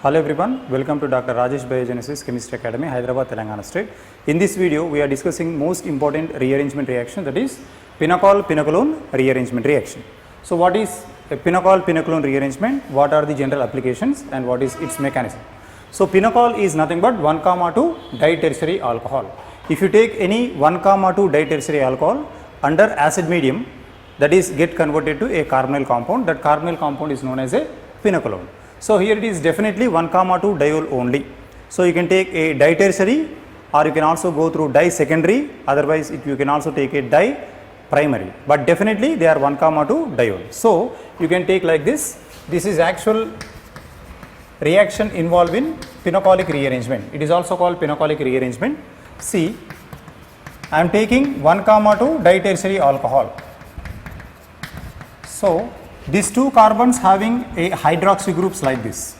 Hello everyone, welcome to Dr. Rajesh Biogenesis Chemistry Academy, Hyderabad, Telangana State. In this video, we are discussing most important rearrangement reaction, that is pinacol-pinacolone rearrangement reaction. So what is a pinacol-pinacolone rearrangement? What are the general applications and what is its mechanism? So pinacol is nothing but 1,2 ditertiary alcohol. If you take any 1,2 ditertiary alcohol under acid medium, that is get converted to a carbonyl compound. That carbonyl compound is known as a pinacolone. So here it is definitely 1,2 diol only. So you can take a ditertiary or you can also go through disecondary, otherwise you can also take a diprimary, but definitely they are 1,2 diol. So you can take like this. This is actual reaction involved in pinacolic rearrangement. It is also called pinacolic rearrangement. See, I am taking 1,2 ditertiary alcohol. So these two carbons having a hydroxy groups like this.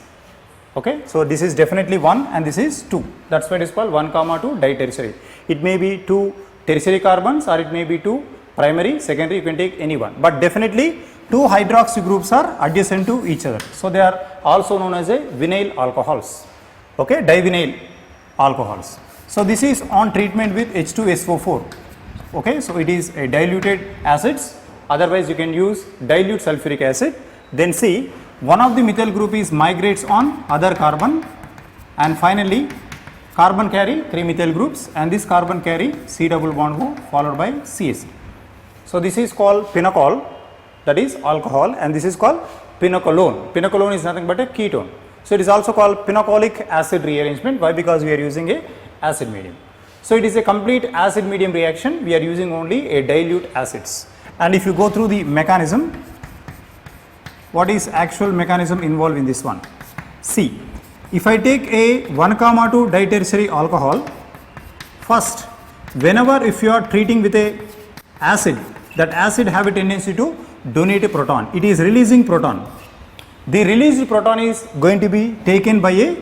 Okay, so this is definitely 1 and this is 2. That's why it is called 1,2 ditertiary. It may be 2 tertiary carbons or it may be 2 primary, secondary, you can take any one. But definitely 2 hydroxy groups are adjacent to each other. So they are also known as a vinyl alcohols. Okay, divinyl alcohols. So this is on treatment with H2SO4. Okay, so it is a diluted acids. Otherwise you can use dilute sulfuric acid. Then see, one of the methyl group is migrates on other carbon, and finally carbon carry 3 methyl groups and this carbon carry C double bond O followed by CH. So this is called pinacol, that is alcohol, and this is called pinacolone. Pinacolone is nothing but a ketone. So it is also called pinacolic acid rearrangement. Why? Because we are using a acid medium. So it is a complete acid medium reaction. We are using only a dilute acids. And if you go through the mechanism, what is actual mechanism involved in this one? See, if I take a 1,2 ditertiary alcohol, first, whenever if you are treating with a acid, that acid have a tendency to donate a proton. It is releasing proton. The released proton is going to be taken by a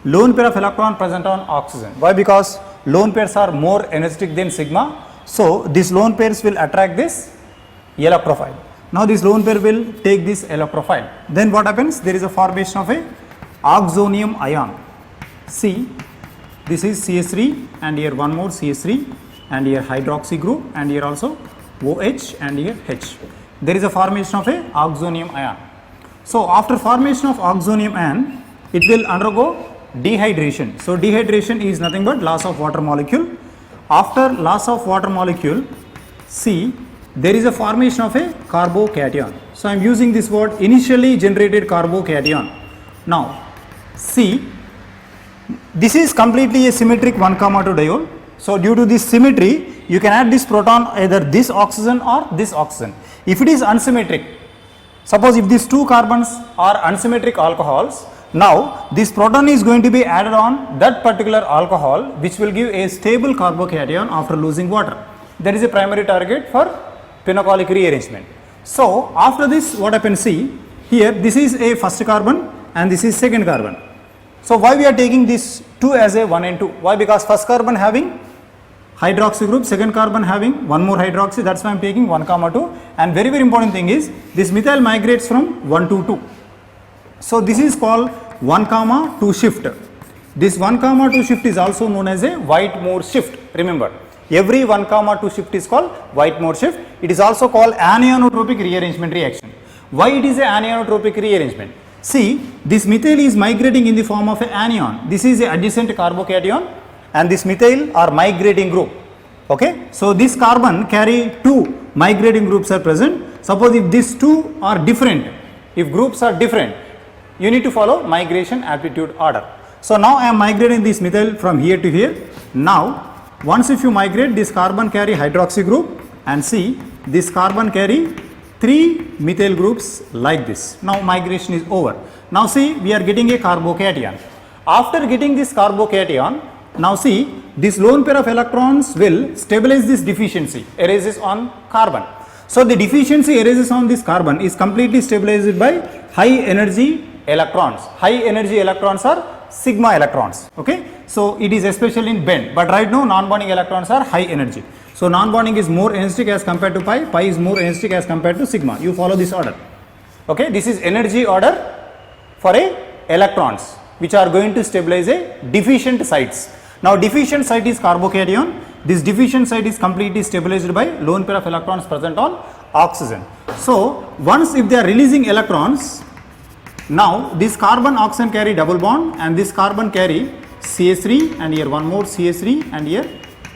lone pair of electron present on oxygen. Why? Because lone pairs are more energetic than sigma. So these lone pairs will attract this electrophile. Now this lone pair will take this electrophile. Then what happens? There is a formation of a oxonium ion. See, this is CH3 and here one more CH3 and here hydroxy group and here also OH and here H. There is a formation of a oxonium ion. So after formation of oxonium ion, it will undergo dehydration. So dehydration is nothing but loss of water molecule. After loss of water molecule, see, there is a formation of a carbocation. So I am using this word initially generated carbocation. Now see, this is completely a symmetric 1,2 diol. So due to this symmetry, you can add this proton either this oxygen or this oxygen. If it is unsymmetric, suppose if these two carbons are unsymmetric alcohols, now this proton is going to be added on that particular alcohol, which will give a stable carbocation after losing water. That is a primary target for pinacolic rearrangement. So after this, what happens? See, here this is a first carbon and this is second carbon. So why we are taking these two as a 1 and 2? Why? Because first carbon having hydroxy group, second carbon having one more hydroxy. That's why I am taking 1,2. And very important thing is this methyl migrates from 1 to 2. So this is called 1,2 shift. This 1,2 shift is also known as a Whitmore shift. Remember, every 1,2 shift is called Whitmore shift. It is also called anisotropic rearrangement reaction. Why it is an anisotropic rearrangement? See, this methyl is migrating in the form of an anion. This is a adjacent carbocation and this methyl are migrating group. Okay, so this carbon carry 2 migrating groups are present. Suppose if these two are different, if groups are different, you need to follow migration aptitude order. So now I am migrating this methyl from here to here. Now once if you migrate, this carbon carry hydroxy group and see, this carbon carry 3 methyl groups like this. Now migration is over. Now see, we are getting a carbocation. After getting this carbocation, now see, this lone pair of electrons will stabilize this deficiency, erases on carbon. So the deficiency erases on this carbon is completely stabilized by high energy electrons. High energy electrons are sigma electrons. Okay, so it is especially in bend, but right now non-bonding electrons are high energy. So non-bonding is more energetic as compared to pi, pi is more energetic as compared to sigma. You follow this order. Okay, this is energy order for a electrons which are going to stabilize a deficient sites. Now deficient site is carbocation. This deficient site is completely stabilized by lone pair of electrons present on oxygen. So once if they are releasing electrons, now this carbon oxygen carry double bond and this carbon carry CH3 and here one more CH3 and here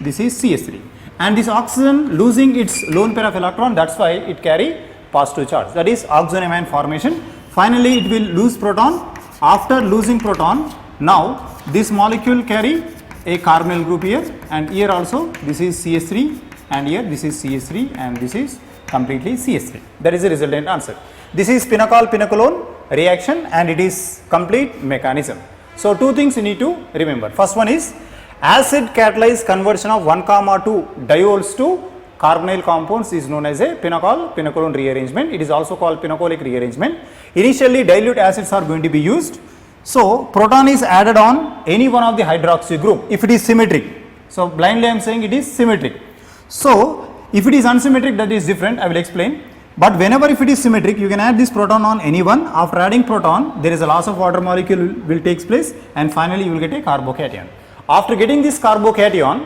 this is CH3, and this oxygen losing its lone pair of electron, that's why it carry positive charge, that is oxygen formation. Finally it will lose proton. After losing proton, now this molecule carry a carbonyl group here and here also this is CH3 and here this is CH3 and this is completely CH3. That is the resultant answer. This is pinacol-pinacolone reaction and it is complete mechanism. So two things you need to remember. First one is acid catalyzed conversion of 1,2 diols to carbonyl compounds is known as a pinacol-pinacolone rearrangement. It is also called pinacolic rearrangement. Initially dilute acids are going to be used. So proton is added on any one of the hydroxy group if it is symmetric. So blindly I am saying it is symmetric. So if it is unsymmetric, that is different, I will explain. But whenever if it is symmetric, you can add this proton on any one. After adding proton, there is a loss of water molecule will takes place and finally you will get a carbocation. After getting this carbocation,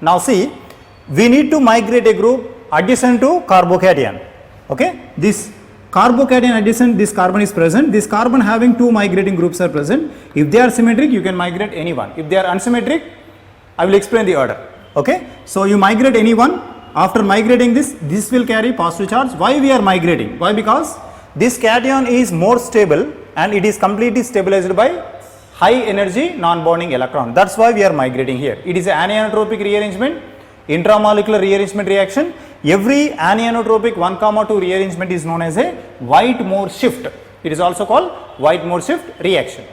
now see, we need to migrate a group adjacent to carbocation. Okay, this carbocation adjacent, this carbon is present, this carbon having two migrating groups are present. If they are symmetric, you can migrate any one. If they are unsymmetric, I will explain the order. Okay, so you migrate any one. After migrating this will carry positive charge. Why we are migrating? Why? Because this cation is more stable and it is completely stabilized by high energy non-bonding electron. That's why we are migrating here. It is an anisotropic rearrangement, intramolecular rearrangement reaction. Every anisotropic 1,2 rearrangement is known as a Whitmore shift. It is also called Whitmore shift reaction.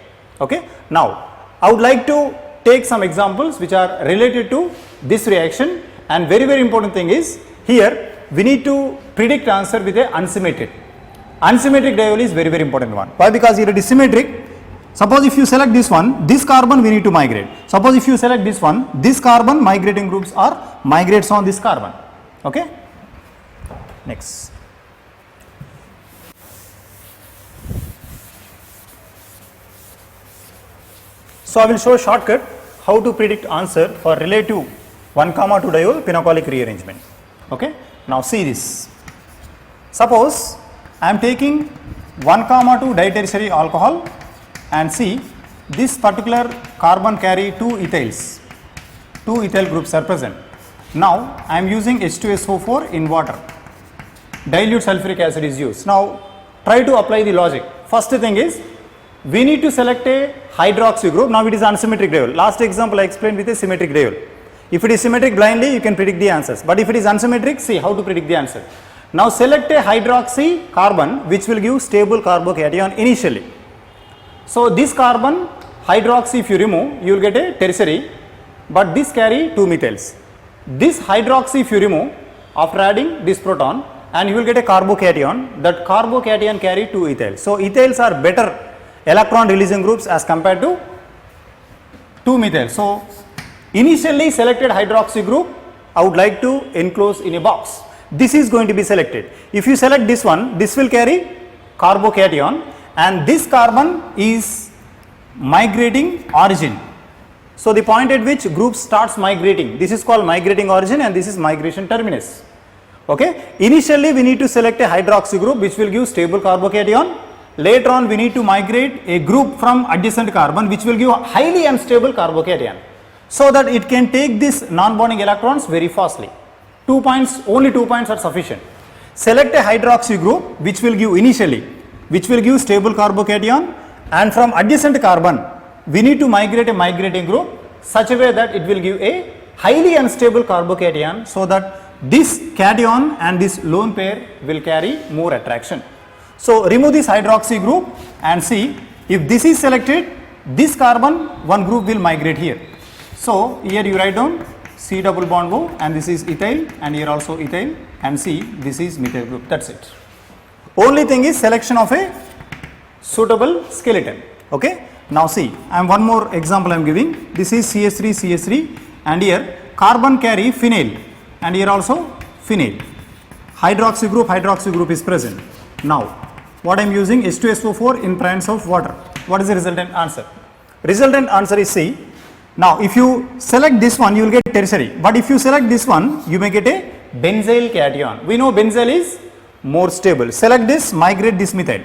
Okay. Now I would like to take some examples which are related to this reaction, and very important thing is here we need to predict answer with a unsymmetric. Unsymmetric diol is very important one. Why? Because here it is symmetric. Suppose if you select this one, this carbon we need to migrate. Suppose if you select this one, this carbon migrating groups are migrates on this carbon. Okay. Next. So I will show a shortcut how to predict answer for relative 1,2 diol pinacolic rearrangement. Okay. Now see this. Suppose I am taking 1,2 ditertiary alcohol and see this particular carbon carry 2 ethyls. 2 ethyl groups are present. Now I am using H2SO4 in water. Dilute sulfuric acid is used. Now try to apply the logic. First thing is we need to select a hydroxy group. Now it is unsymmetric diol. Last example I explained with a symmetric diol. If it is symmetric blindly you can predict the answers, but if it is unsymmetric, see how to predict the answer. Now select a hydroxy carbon which will give stable carbocation initially. So this carbon hydroxy if you remove, you will get a tertiary, but this carry 2 methyls. This hydroxy if you remove, after adding this proton, and you will get a carbocation. That carbocation carry 2 ethyls. So ethyls are better electron releasing groups as compared to 2 methyls. So initially selected hydroxy group I would like to enclose in a box. This is going to be selected. If you select this one, this will carry carbocation and this carbon is migrating origin. So the point at which group starts migrating, this is called migrating origin and this is migration terminus. Okay. Initially we need to select a hydroxy group which will give stable carbocation. Later on we need to migrate a group from adjacent carbon which will give highly unstable carbocation, so that it can take these non-bonding electrons very fastly. 2 points, only 2 points are sufficient. Select a hydroxy group which will give initially, which will give stable carbocation, and from adjacent carbon we need to migrate a migrating group such a way that it will give a highly unstable carbocation, so that this cation and this lone pair will carry more attraction. So remove this hydroxy group and see if this is selected, this carbon one group will migrate here. So here you write down C double bond O and this is ethyl and here also ethyl, and C this is methyl group, that's it. Only thing is selection of a suitable skeleton. Okay. Now see, I am one more example I am giving. This is CH3 and here carbon carry phenyl and here also phenyl. Hydroxy group is present. Now what I am using, H2SO4 in presence of water. What is the resultant answer? Resultant answer is C. Now, if you select this one, you will get tertiary. But if you select this one, you may get a benzyl cation. We know benzyl is more stable. Select this, migrate this methyl.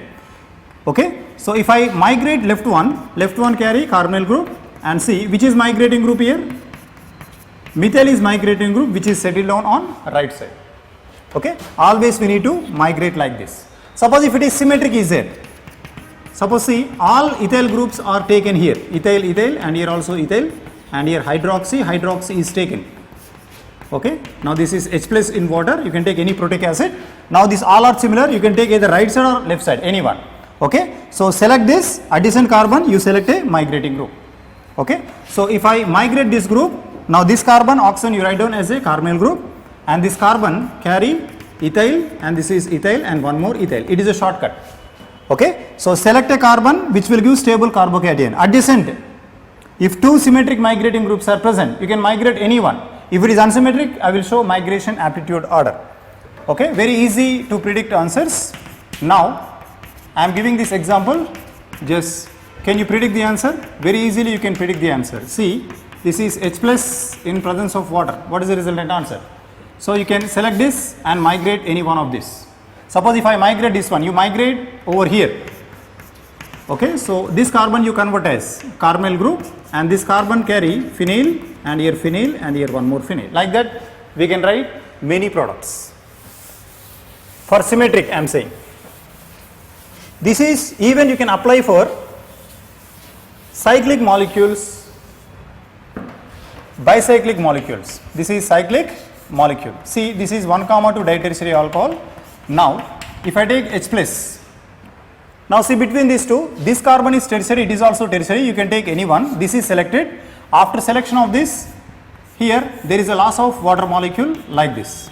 Okay. So, if I migrate left one carry carbonyl group, and see which is migrating group here. Methyl is migrating group which is settled down on right side. Okay. Always we need to migrate like this. Suppose if it is symmetric is there. Suppose see all ethyl groups are taken here. Ethyl, ethyl, and here also ethyl, and here hydroxy, hydroxy is taken. Okay. Now this is H plus in water. You can take any protic acid. Now these all are similar. You can take either right side or left side, any one. Okay. So select this adjacent carbon. You select a migrating group. Okay. So if I migrate this group, now this carbon oxygen you write down as a carbonyl group, and this carbon carry ethyl, and this is ethyl and one more ethyl. It is a shortcut. Okay. So select a carbon which will give stable carbocation. Adjacent, if two symmetric migrating groups are present, you can migrate any one. If it is unsymmetric, I will show migration aptitude order. Okay. Very easy to predict answers. Now I am giving this example. Just can you predict the answer? Very easily you can predict the answer. See, this is H plus in presence of water. What is the resultant answer? So you can select this and migrate any one of this. Suppose if I migrate this one, you migrate over here. Okay, so this carbon you convert as carbonyl group, and this carbon carry phenyl, and here one more phenyl. Like that we can write many products. For symmetric I am saying. This is even you can apply for cyclic molecules, bicyclic molecules. This is cyclic molecule. See, this is 1,2 ditertiary alcohol. Now if I take H plus, now see between these two, this carbon is tertiary, it is also tertiary, you can take any one. This is selected. After selection of this, here there is a loss of water molecule like this.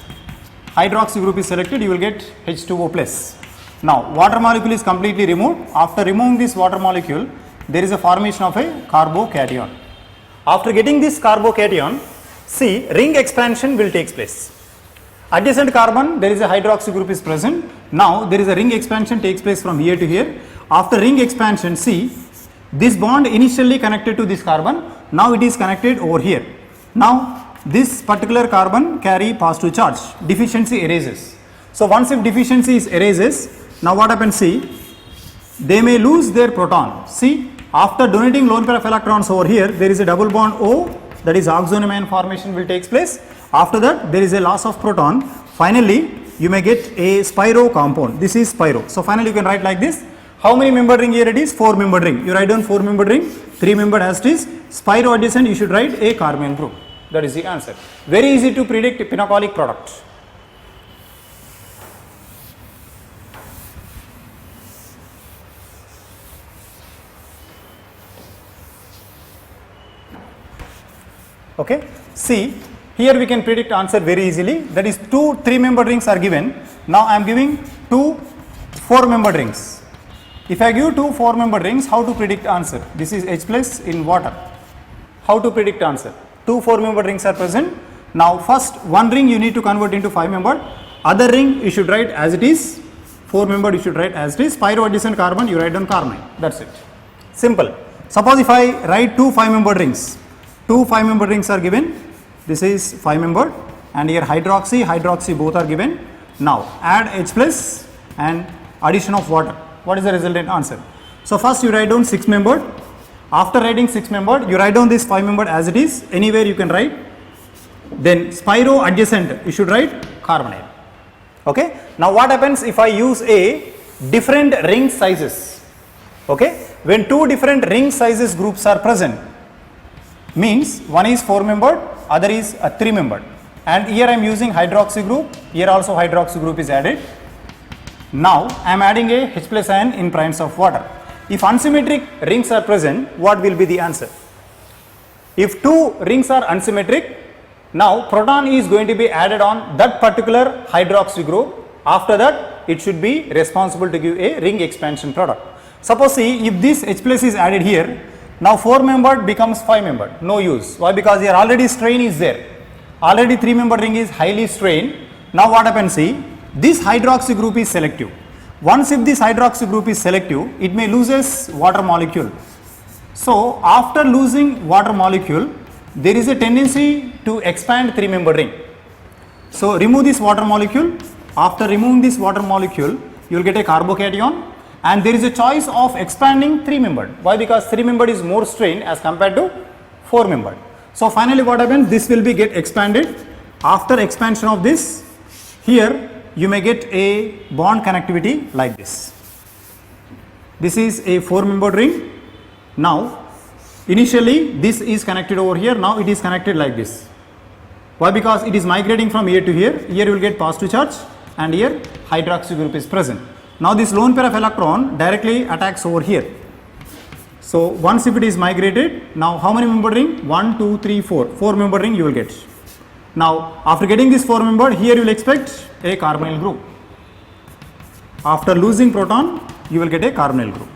Hydroxy group is selected, you will get H2O plus. Now water molecule is completely removed. After removing this water molecule, there is a formation of a carbocation. After getting this carbocation, see ring expansion will take place. Adjacent carbon, there is a hydroxy group is present. Now there is a ring expansion takes place from here to here. After ring expansion, see this bond initially connected to this carbon, now it is connected over here. Now this particular carbon carry positive charge, deficiency erases. So once if deficiency is erases, now what happens, see they may lose their proton. See, after donating lone pair of electrons over here, there is a double bond O, that is oxoanion formation will take place. After that there is a loss of proton. Finally you may get a spiro compound. This is spiro. So finally you can write like this. How many membered ring here it is? 4 membered ring. You write down 4 membered ring, 3 membered as it is. Spiro adjacent you should write a carbonyl group. That is the answer. Very easy to predict phenolic product. Okay. See, here we can predict answer very easily. That is 2 3-membered rings are given. Now I am giving 2 4-membered rings. If I give 2 4-membered rings, how to predict answer? This is H plus in water. How to predict answer? 2 4-membered rings are present. Now first one ring you need to convert into 5-membered. Other ring you should write as it is. 4-membered you should write as it is. Spiro adjacent carbon you write down carbonyl. That's it. Simple. Suppose if I write 2 5-membered rings. 2 5-membered rings are given. This is 5-membered, and here hydroxy, hydroxy both are given. Now add H plus and addition of water. What is the resultant answer? So first you write down 6-membered. After writing 6-membered, you write down this 5-membered as it is. Anywhere you can write. Then spiro adjacent you should write carbonyl. Okay. Now what happens if I use a different ring sizes? Okay. When 2 different ring sizes groups are present, means one is 4-membered, other is a 3-membered, and here I am using hydroxy group, here also hydroxy group is added. Now I am adding a H plus ion in presence of water. If unsymmetric rings are present, what will be the answer? If 2 rings are unsymmetric, now proton is going to be added on that particular hydroxy group. After that it should be responsible to give a ring expansion product. Suppose see if this H plus is added here, now 4-membered becomes 5-membered, no use. Why? Because here already strain is there. Already 3-membered ring is highly strained. Now what happens, see, this hydroxy group is selective. Once if this hydroxy group is selective, it may loses water molecule. So after losing water molecule, there is a tendency to expand 3-membered ring. So remove this water molecule. After removing this water molecule, you will get a carbocation, and there is a choice of expanding 3-membered. Why? Because 3-membered is more strained as compared to 4-membered. So finally what happens, this will be get expanded. After expansion of this, here you may get a bond connectivity like this. This is a 4-membered ring. Now initially this is connected over here, now it is connected like this. Why? Because it is migrating from here to here. Here you will get positive charge, and here hydroxy group is present. Now this lone pair of electron directly attacks over here. So once if it is migrated, now how many membered ring? 1, 2, 3, 4. 4-membered ring you will get. Now after getting this 4-membered, here you will expect a carbonyl group. After losing proton, you will get a carbonyl group.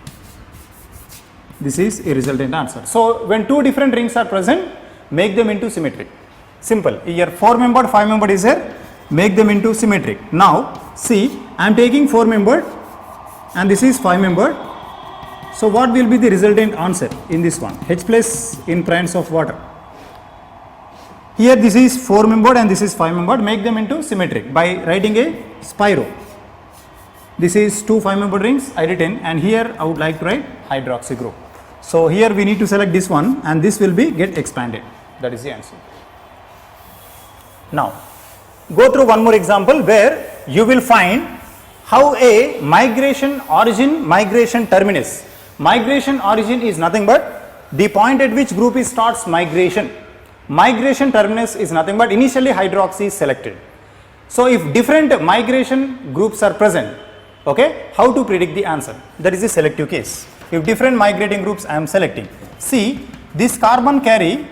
This is a resultant answer. So when two different rings are present, make them into symmetric. Simple. Here 4-membered, 5-membered is here, make them into symmetric. Now see, I am taking 4-membered and this is 5-membered. So what will be the resultant answer in this one? H plus in presence of water. Here this is 4-membered and this is 5-membered, make them into symmetric by writing a spiro. This is two 5-membered rings I written, and here I would like to write hydroxy group. So here we need to select this one, and this will be get expanded. That is the answer. Now go through one more example where you will find how a migration origin, migration terminus. Migration origin is nothing but the point at which group is starts migration. Migration terminus is nothing but initially hydroxy is selected. So if different migration groups are present, okay, how to predict the answer? That is the selective case. If different migrating groups I am selecting, see this carbon carry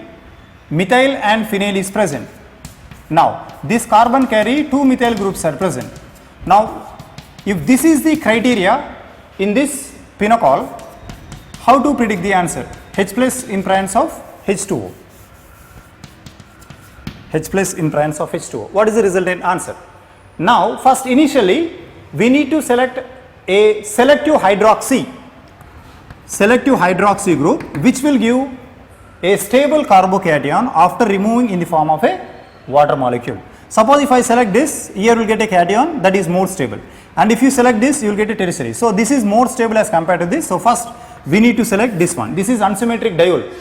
methyl and phenyl is present. Now this carbon carry two methyl groups are present. Now if this is the criteria in this pinocol, how to predict the answer? H plus in presence of H2O. H plus in presence of H2O. What is the resultant answer? Now first initially we need to select a selective hydroxy group which will give a stable carbocation after removing in the form of a water molecule. Suppose if I select this, here you will get a cation that is more stable, and if you select this you will get a tertiary. So this is more stable as compared to this. So first we need to select this one. This is unsymmetric diol.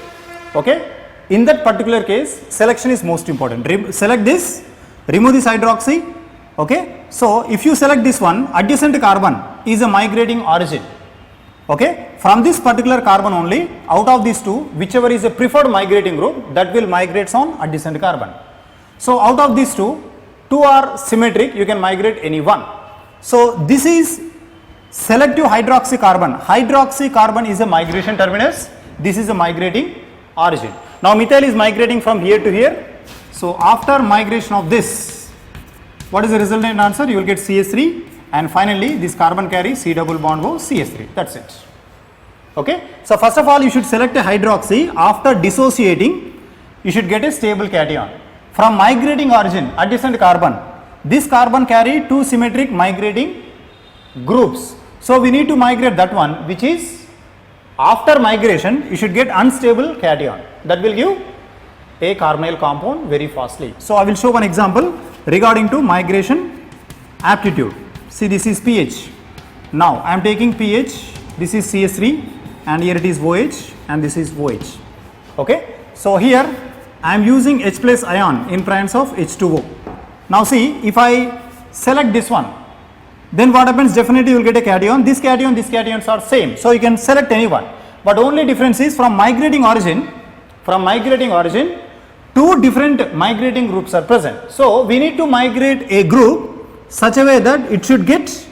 Okay, in that particular case selection is most important. Select this, remove this hydroxy. Okay, so if you select this one, adjacent carbon is a migrating origin. Okay, from this particular carbon only, out of these two, whichever is a preferred migrating group, that will migrate on adjacent carbon. So out of these two are symmetric, you can migrate any one. So this is selective hydroxy carbon. Hydroxy carbon is a migration terminus, this is a migrating origin. Now methyl is migrating from here to here. So after migration of this, what is the resultant answer? You will get CH3, and finally this carbon carries C double bond O CH3. That's it. Okay. So first of all you should select a hydroxy. After dissociating you should get a stable cation. From migrating origin, adjacent carbon, this carbon carry two symmetric migrating groups. So we need to migrate that one, which is after migration you should get unstable cation that will give a carbonyl compound very fastly. So I will show one example regarding to migration aptitude. See, this is pH. Now I am taking pH, this is CH3 and here it is OH and this is OH. Okay. So here I am using H plus ion in presence of H2O. Now see, if I select this one, then what happens? Definitely you will get a cation. This cation, these cations are same. So you can select any one. But only difference is from migrating origin, two different migrating groups are present. So we need to migrate a group such a way that it should get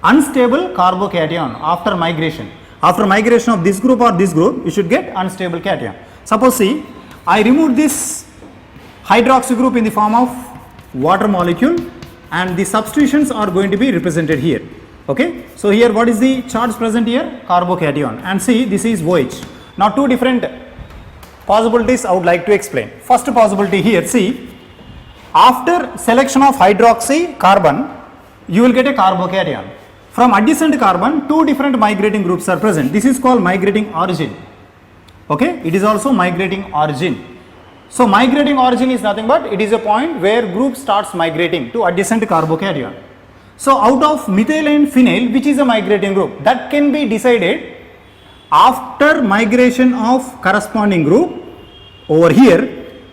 unstable carbocation after migration. After migration of this group or this group, you should get unstable cation. Suppose see, I removed this hydroxy group in the form of water molecule, and the substitutions are going to be represented here. Okay. So here what is the charge present here? Carbocation, and see this is OH. Now two different possibilities I would like to explain. First possibility here, see, after selection of hydroxy carbon you will get a carbocation. From adjacent carbon, two different migrating groups are present. This is called migrating origin. Okay, it is also migrating origin. So migrating origin is nothing but it is a point where group starts migrating to adjacent carbocation. So out of methyl and phenyl, which is a migrating group, that can be decided after migration of corresponding group. Over here,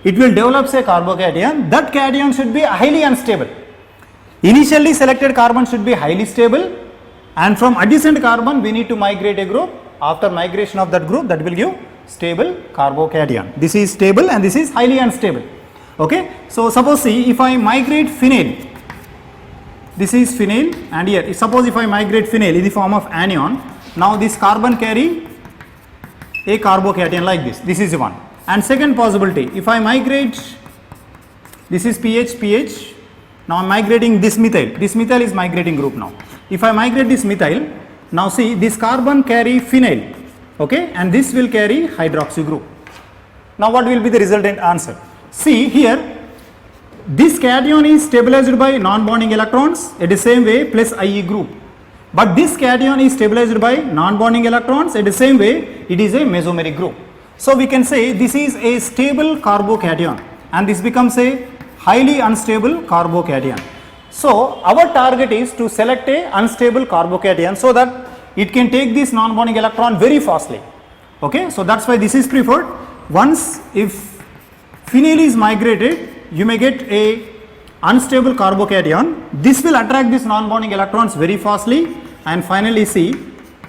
it will develop a carbocation. That cation should be highly unstable. Initially selected carbon should be highly stable, and from adjacent carbon we need to migrate a group. After migration of that group, that will give stable carbocation. This is stable and this is highly unstable. Okay, so suppose see, if I migrate phenyl, this is phenyl, and here suppose if I migrate phenyl in the form of anion, now this carbon carry a carbocation like this. This is one. And second possibility, if I migrate, this is pH, now I am migrating this methyl is migrating group now. If I migrate this methyl, now see this carbon carry phenyl, okay, and this will carry hydroxy group. Now what will be the resultant answer? See here, this cation is stabilized by non-bonding electrons at the same way plus IE group. But this cation is stabilized by non-bonding electrons at the same way it is a mesomeric group. So we can say this is a stable carbocation and this becomes a highly unstable carbocation. So our target is to select a unstable carbocation so that it can take this non-bonding electron very fastly. Okay, so that's why this is preferred. Once if phenyl is migrated, you may get a unstable carbocation. This will attract this non-bonding electrons very fastly, and finally see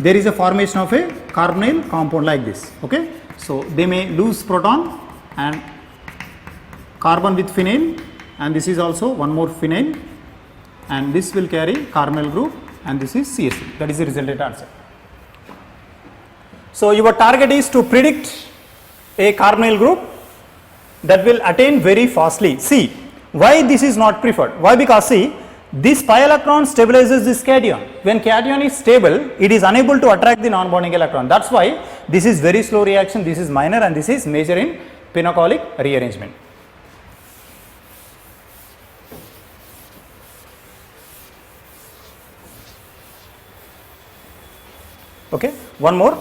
there is a formation of a carbonyl compound like this. Okay, so they may lose proton and carbon with phenyl, and this is also one more phenyl, and this will carry carbonyl group, and this is CH3. That is the resultant answer. So your target is to predict a carbonyl group that will attain very fastly. See why this is not preferred. Why? Because see, this pi electron stabilizes this cation. When cation is stable, it is unable to attract the non-bonding electron. That's why this is very slow reaction, this is minor, and this is major in pinocolic rearrangement. Okay, one more.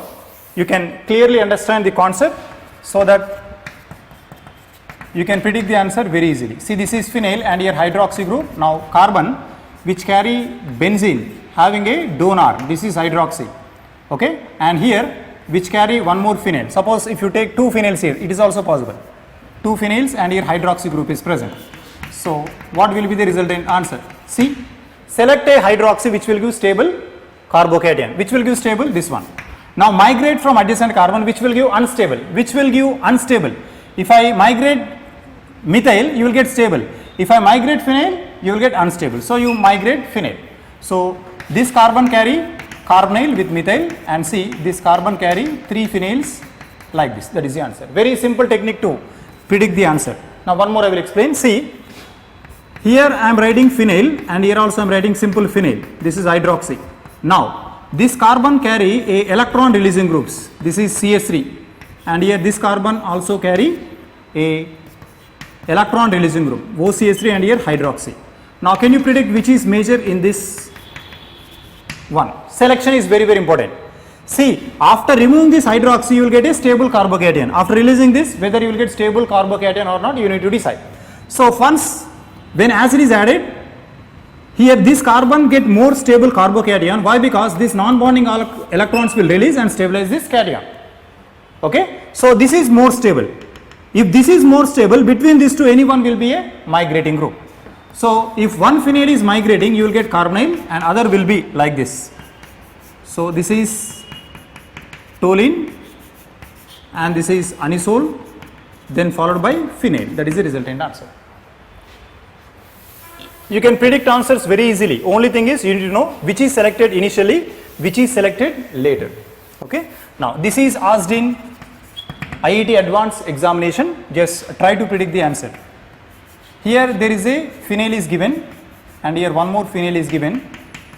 You can clearly understand the concept so that you can predict the answer very easily. See, this is phenyl and here hydroxy group. Now carbon which carry benzene having a donor, this is hydroxy. Okay, and here which carry one more phenyl. Suppose if you take two phenyls here, it is also possible. Two phenyls and here hydroxy group is present. So what will be the resultant answer? See, select a hydroxy which will give stable carbocation. Which will give stable? This one. Now migrate from adjacent carbon which will give unstable. Which will give unstable? If I migrate methyl, you will get stable. If I migrate phenyl, you will get unstable. So you migrate phenyl. So this carbon carry carbonyl with methyl, and see this carbon carry 3 phenyls like this. That is the answer. Very simple technique to predict the answer. Now one more I will explain. See, here I am writing phenyl and here also I am writing simple phenyl. This is hydroxy. Now this carbon carry a electron releasing groups. This is CH3, and here this carbon also carry a electron releasing group OCH3, and here hydroxy. Now can you predict which is major in this one? Selection is very important. See, after removing this hydroxy you will get a stable carbocation. After releasing this, whether you will get stable carbocation or not, you need to decide. So once when acid is added, here this carbon get more stable carbocation. Why? Because this non-bonding electrons will release and stabilize this cation. Okay, so this is more stable. If this is more stable, between these two any one will be a migrating group. So if one phenyl is migrating, you will get carbonyl and other will be like this. So this is toluene and this is anisole, then followed by phenyl. That is the resultant answer. You can predict answers very easily. Only thing is you need to know which is selected initially, which is selected later. Okay. Now this is asked in IIT advanced examination. Just try to predict the answer. Here there is a phenyl is given, and here one more phenyl is given.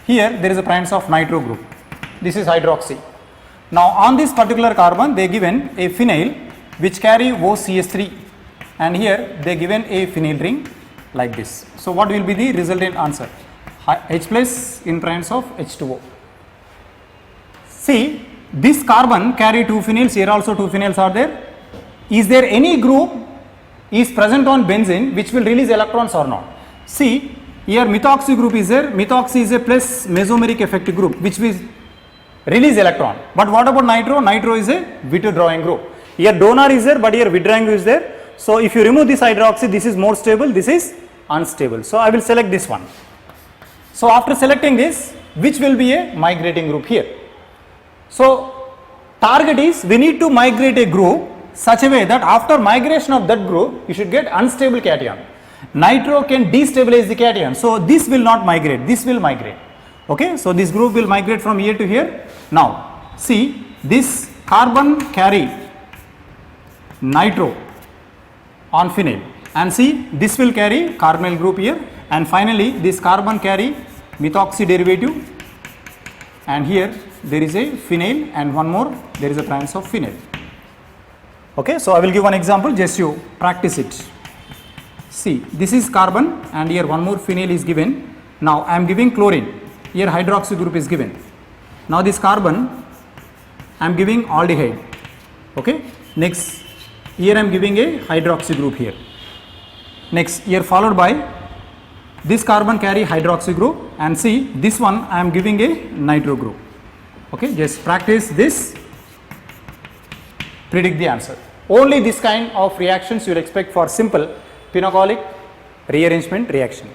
Here there is a presence of nitro group. This is hydroxy. Now on this particular carbon they given a phenyl which carry OCH3, and here they given a phenyl ring like this. So what will be the resultant answer? H plus in presence of H2O. See, this carbon carry 2 phenyls, here also 2 phenyls are there. Is there any group is present on benzene which will release electrons or not? See, here methoxy group is there, methoxy is a plus mesomeric effect group which will release electron. But what about nitro? Nitro is a withdrawing group. Here donor is there, but here withdrawing is there. So if you remove this hydroxy, this is more stable, this is unstable. So I will select this one. So after selecting this, which will be a migrating group here? So target is we need to migrate a group such a way that after migration of that group, you should get unstable cation. Nitro can destabilize the cation. So this will not migrate, this will migrate. Okay, so this group will migrate from here to here. Now see, this carbon carry nitro on phenyl, and see this will carry carbonyl group here, and finally this carbon carry methoxy derivative, and here there is a phenyl, and one more there is a presence of phenyl. Okay, so I will give one example, just you practice it. See, this is carbon and here one more phenyl is given. Now I am giving chlorine, here hydroxy group is given. Now this carbon I am giving aldehyde. Okay, next here I am giving a hydroxy group here. Next here followed by this carbon carry hydroxy group, and see this one I am giving a nitro group. Okay, just practice this, predict the answer. Only this kind of reactions you will expect for simple pinocolic rearrangement reaction.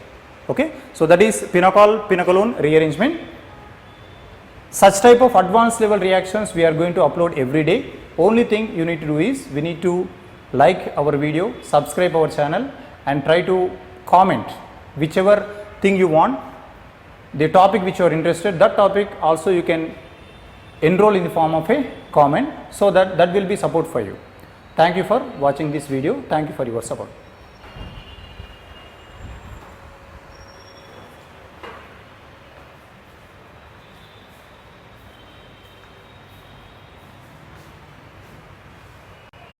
Okay, so that is pinocol pinocolone rearrangement. Such type of advanced level reactions we are going to upload every day. Only thing you need to do is we need to like our video, subscribe our channel, and try to comment whichever thing you want, the topic which you are interested, that topic also you can enroll in the form of a comment, so that will be support for you. Thank you for watching this video. Thank you for your support.